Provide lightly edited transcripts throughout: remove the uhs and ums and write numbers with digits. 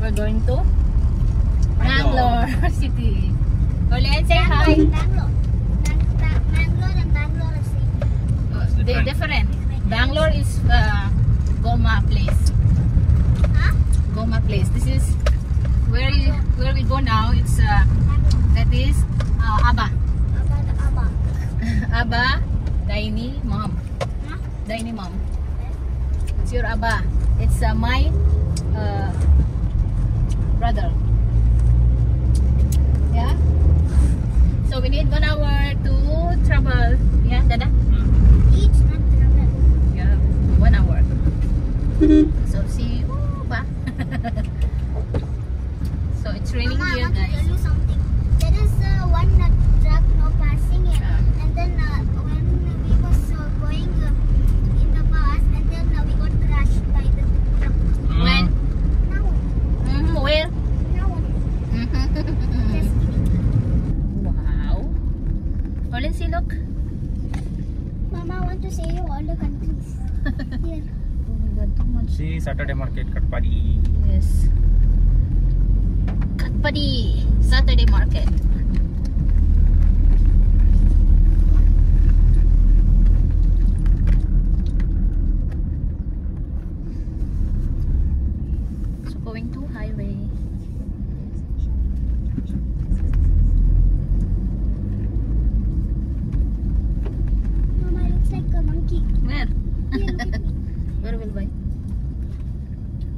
We're going to Mangalore City. Colleen, say hi. Mangalore and Bangalore are same. They're different. Bangalore is Goma place. Huh? Goma place. This is where we go now. It's that is Abba. Abba. Abba, Daini, mom. Huh? Daini, mom. It's your Abba. It's my brother. Yeah. So we need 1 hour to travel. Yeah, Dada. It's not travel. Yeah, 1 hour. So see you. Ba. So it's raining Mama, here, I want to tell guys. you something. There is one truck now passing here, Yeah. and then when we was going in the bus, and then we got crashed by the truck. When? Now, Where? now, just kidding. Wow. Colin, see, look. Mama, I want to say you all the countries. Here. Oh my God, too much. See Saturday market Katpadi. Yes. Katpadi Saturday market. So going to highway. Mama, it looks like a monkey. Where? Here, look at me. Where will I?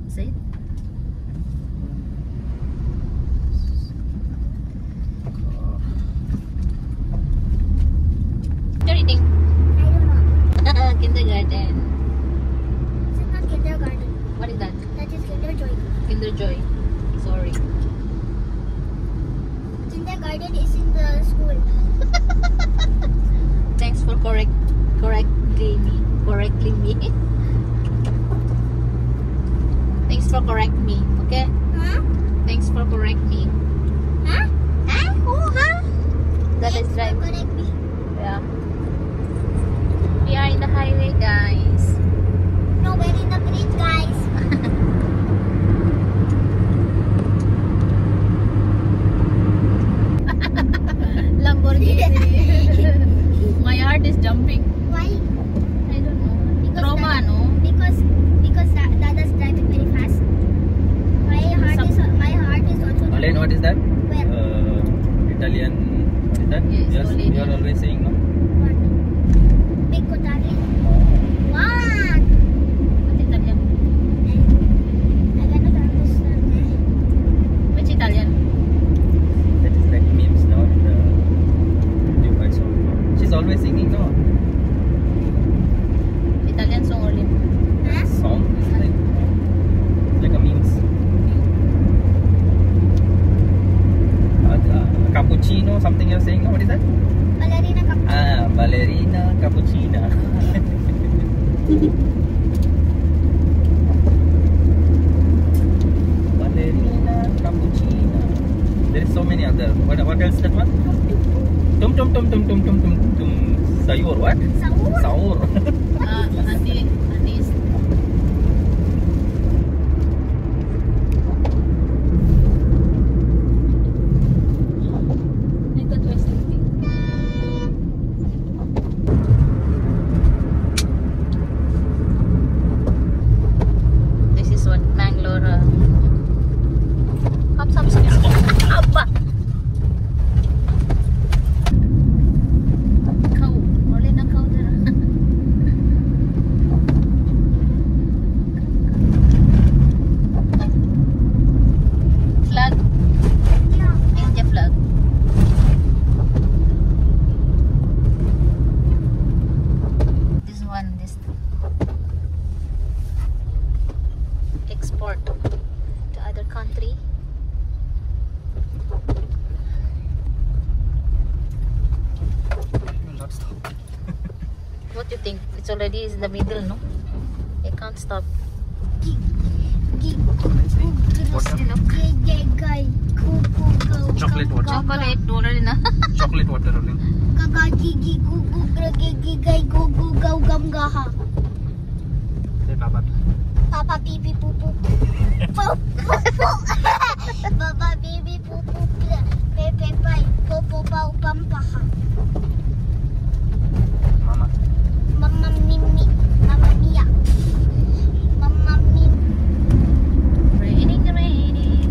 Say it. What are you eating? I don't know. Kindergarten. This is not kindergarten. What is that? That is Kinderjoy. Kinder Joy. Sorry. Kindergarten is in the school. Thanks for correctly me. Thanks for correct me. Okay? Huh? Thanks for correct me. Huh? Huh? Oh, huh? That is Yes, right. correct me. Yeah. We are in the highway, guys. No, we're in the bridge, guys. Lamborghini. My heart is jumping. Why? I don't know. Because Trauma, that- no? Because Dada's driving very fast. My heart is also. Colleen, what is that? Where? Italian. What is that? Yes, Yes, Colleen. you are always saying no. What? Big Cotari. What? What Italian? I cannot understand. Which Italian? That is like memes now in the YouTube I saw. She's always singing no. Italian song only. Huh? Song is like a memes. Cappuccino, something you're saying. No? What is that? Ballerina cappuccino. Ballerina cappuccina. Ballerina cappuccina. There is so many other. What else that one? Tum. Sayur what? Saur? Saur. Auntie. I thought we're sleeping. This is what Mangalore. Hop. Abba. Cow. Only na cow there. Flag. Yeah. India flag. This one, this export to other country. Will not stop. What do you think? It's already in the middle, no? I can't stop. Chocolate water. Chocolate already na. Chocolate water only. Gagagi gu gu gu gu gu gam gaha. Say Papa. Papa Bibi Poo Poo. Poo Poo Poo. Baba Bibi Poo Poo. Pepe Pai. Popo Pau Pampaha. Mama. Mama Mimi. Mama Mia. Mama Mimi. Raining, raining.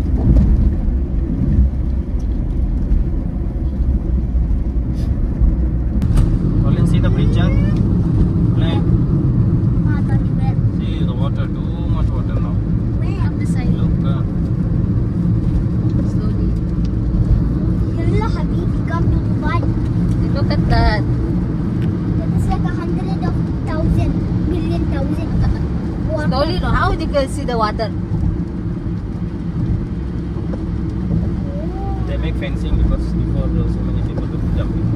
Colin, see the bridge, huh? Like, Mata ni Bel. see the water, too much water now. Up the side. Look, Slowly. Yalla Habibi, come to Dubai. Look at that. That is like 100,000 million thousand. Water. Slowly, no? How you can see the water? they make fencing because before so many people to jumping.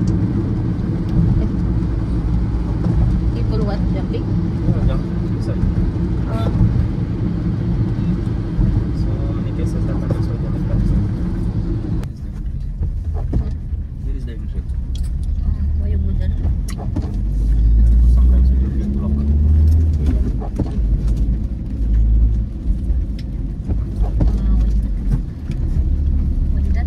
People what? Jumping? Yeah, jump inside. So many cases happen, so they make fencing. Here is the entry. Why you go there? Sometimes it will be blocked. Wait, that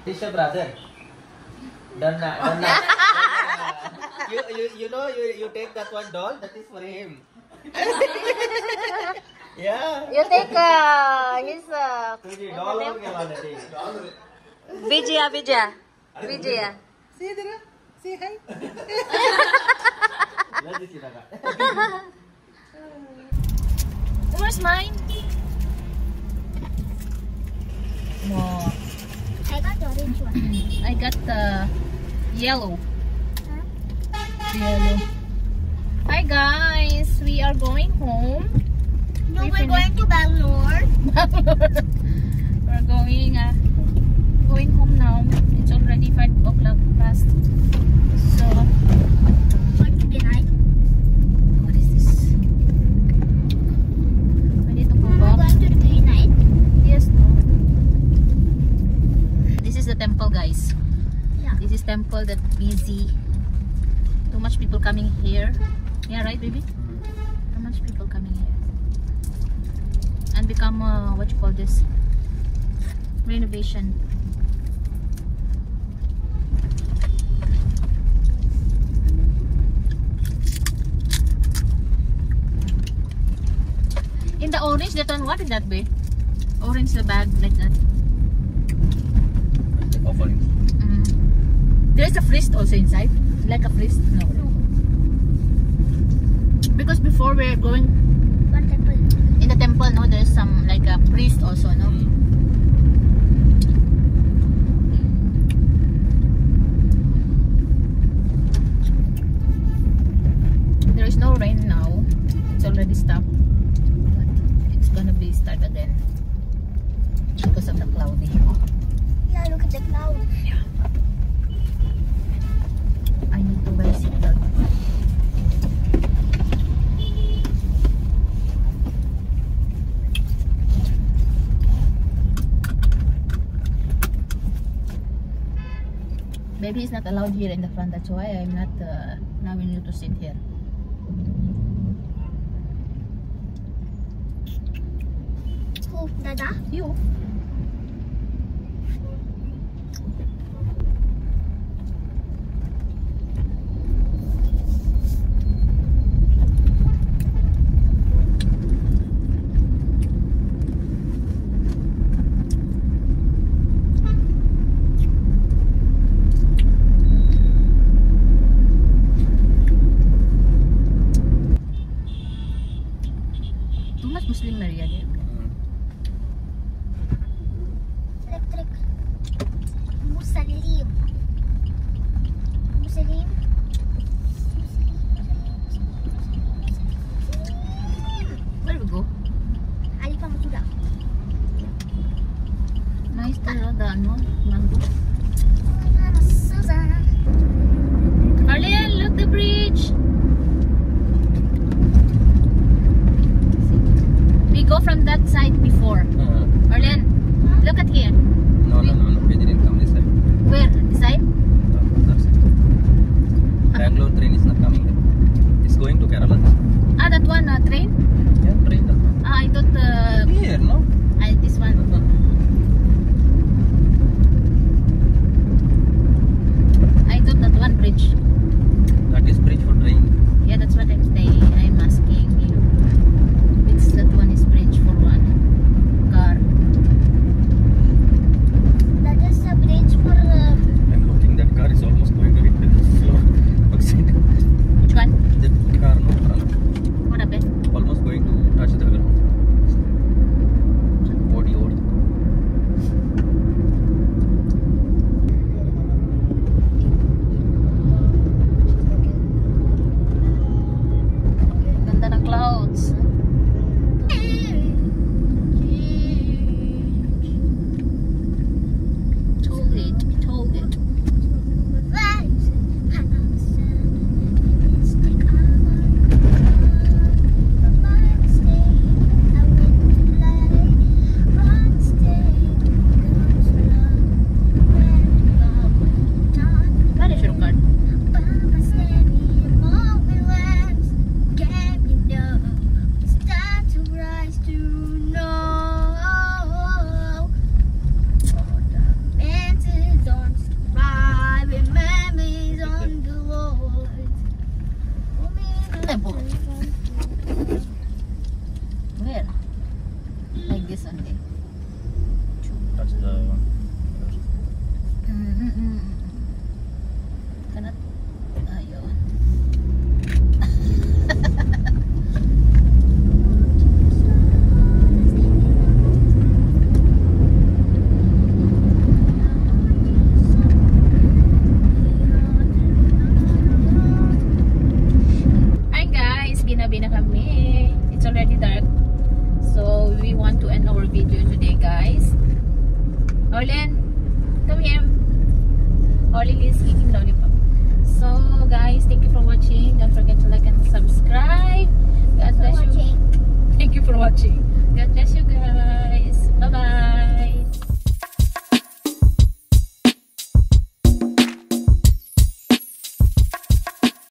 He's your brother. Donna. You know you take that one doll, that is for him. Yeah. you take his Doll ho gaya wala thing. Vijaya. See there? Say hi. Let me see that. Where's mine? Wow. I got the orange one. I got the yellow. Huh? Yellow. Hi guys, we are going home. No, We we're finished. going to Bangalore. We're going home now. It's already 5 o'clock past. So Going to the night. what is this? I need to go We're back. going to the night. Yes, no. This is the temple, guys. Yeah. This is temple that busy. Too much people coming here. Yeah, right, baby? Too much people coming here. And become what you call this? Renovation. In the orange, that one, what is that, babe? Orange the bag like that. Offering. There's a priest also inside. Like a priest? No. Because before we're going What happened? in the temple, no, there's some like a priest also, no? There is no rain now. It's already stopped. But it's gonna be start again because of the cloudy. Yeah, look at the cloud. I need to wear seatbelt. Baby is not allowed here in the front. That's why I'm not allowing you to sit here. Who? Dada? You. Too much Muslim area there. it. It hold it. What is your card? Where? Like this only. That's the one. Cannot. Ayun. Hi guys, ginabi na kami. It's already dark. So we want to end our video today, guys. Orlin, come here. Orlin is eating lollipop. So guys, thank you for watching. Don't forget to like and subscribe. God bless you. Thank you for watching. God bless you guys. Bye bye.